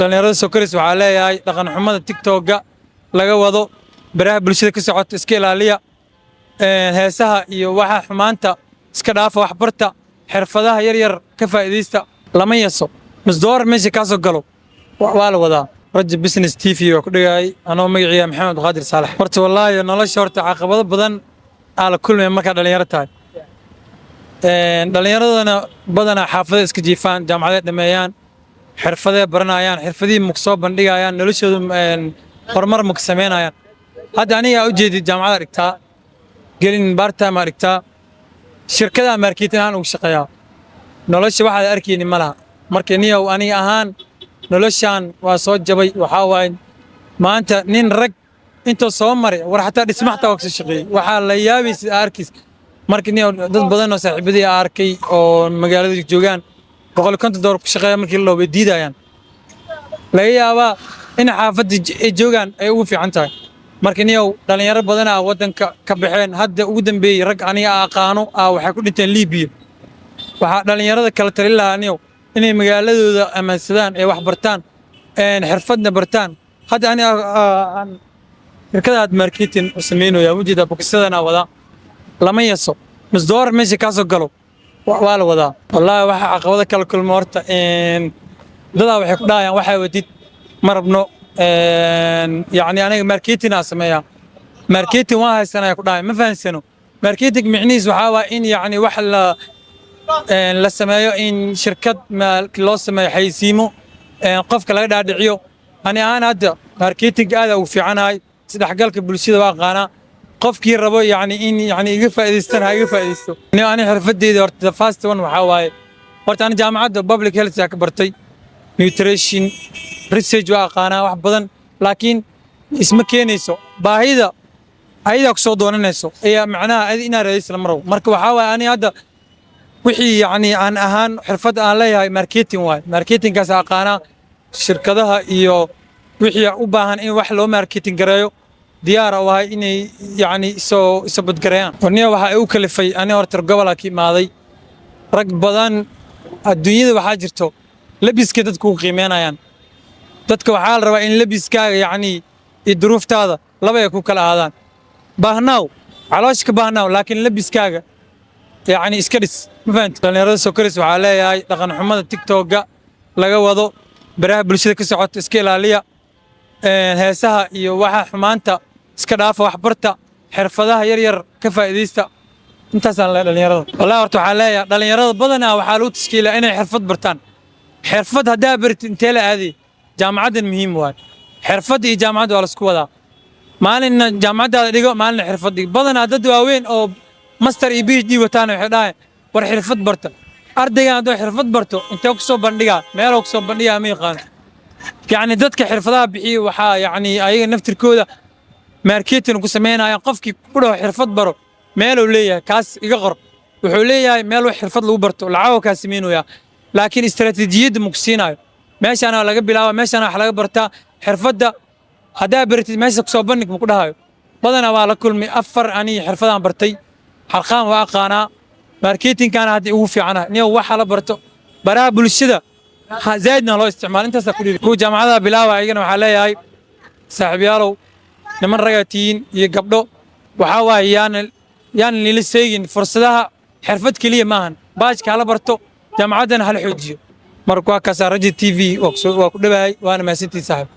dhalinyarada Sokaris waxaa leeyahay dhaqan xumada TikTok-ga laga wado baraha bulshada ka socota iska ilaaliya heesaha iyo waxa xumaanta iska dhaafa wax barta xirfadaha yar yar ka faa'iideysta lama yeeso misdoor meesha ka soo galo waa la wadaa rajab business TV oo ku dhigay anoo magaciisa Maxamed Qaadir Saalax horta wallahi nolosha horta caqabado badan ala kulmay marka dhalinyaro tahay dhalinyaradana badana xaafada iska jiifaan jaamacadeed dhameeyaan xirfadee baranayaan xirfadii mug soo bandhigayaan noloshooda horumar mug sameynayaan hadda aniga u jeedid jaamacada dhigtaa gelin part-time dhigtaa shirkada marketing aan ugu shaqeeyaa nolosha waxa la arkayni malaha marka niyow aniga ahaan noloshaan waa soo jabay waxa waay maanta nin rag inta soo maray war xataa dhismaxta waqti shaqeeyay waxa la yaabaysi arkis marka niyow dad badan oo saaxiibadii arkay oo magaalada joogaan $150 ku shaqeeya markii loo weydiidayaan laga yaabaa in xaafadda ay joogaan ay ugu fiican tahay marka niyow dhalinyaro badan ah wadanka ka baxeen hadda ugu dambeeyay rag aniga aqaano waxay ku dhinteen Liibiya waxa dhalinyarada kala talin lahaa niyow inay magaaladooda amaansadaan ay wax bartaan xirfadna bartaan hadda aniga shirkada marketing u sameeynayo wajida bokisadana wada lama yeeso misdoor meesha ka soo galo waa la wadaa wallahi waxa caqabada kala kulmo horta dada waxay ku dhaayaan waxa wadid marabno yani aniga marketing sameeyaa marketing waa haysanaya ku dhaay ma fahansano marketing micnihiisu waxa waa in yani wax la sameeyo in shirkad loo sameeyo xaysiimo qofka laga dhaadhiciyo ani aan hadda marketing aad ugu fiicanahay isdhexgalka bulshada waa qaana qofkii rabo yani in yani iga faa'iideystaan ha iga faa'iideysto ani xirfadeeda horta the first one waxa waaye horta ani jaamacadda public health ka bartay nutrition research waa qaana wax badan laakiin isma keenayso baahida ayada ku soo doonanayso ayaa macnaha inaad raadis la maro marka waxa waaye ani hadda wixii yani aan ahaan xirfad aan leeyahay marketing waay marketing kaas aqaana shirkadaha iyo wixii u baahan in wax loo marketing gareeyo diyaar ah waa inay yani soo badgareeyaan waniga waxa ay u kalifay ani horta gobolka imaaday rag badan adduunyada waxa jirto labiska dadku qiimeynayaan dadka waxa la rabaa in labiskaaga yani duruuftaada laba ay ku kala aadaan baahnaaw calooshka baahnaaw laakiin labiskaaga يعني إسكريس ما فهمت dhalinyarada Sokaris waxaa leeyahay dhaqan xumada TikTok-ga laga wado baraha bulshada ka socota iska ilaaliya heesaha iyo waxa xumaanta iska dhaafa wax barta xirfadaha yar yar ka faa'iideysta intaas aan leeyahay dhalinyarada wallahi horta waxaa leeyahay dhalinyarada badan waxaa loo tashkiilaa inay xirfad bartaan xirfad hadaa bartid intee la aadi jaamacadan muhiim waay xirfad iyo jaamacad waa la isku wadaa maalin jaamacadaada dhigo maalin xirfad dhigo badan dad waaweyn oo master iyo PhD wataana waxay dhahay war xirfad barta ardayga hadoo xirfad barto intee ku soo bandhigaa meel ku soo bandhigaa ma yaqaan yani dadka xirfadaha bixiyo waxa yani ayaga naftirkooda marketing ku sameeyaan qofkii ku dhaw xirfad baro meel uu leeyahay kaas iga qor wuxuu leeyahay meel wax xirfad lagu barto lacag ka sameeynaya laakiin istaraatiijiyad muqsiinayo meeshana laga bilaabo meeshana wax laga bartaa xirfadda hadaa baratid meesha ku soo bandhig ma ku dhahayo badana waa la kulmay afar ani xirfadaan bartay حرقان واقانا ماركتينج كان هذه هو في عنا نيو وحلا برتو برا بالشدة زايدنا لو استعمال انت سكولي هو جامعة بلاوة عيقنا وحلاي هاي صاحب يالو نمن رجعتين يقبلو وحوا يعني اللي لسه فرصتها حرفت كلية ماهن باج كهلا برتو جامعة هالحجيو مركوا كسر رجل TV وكل باي وانا ما سنتي صاحب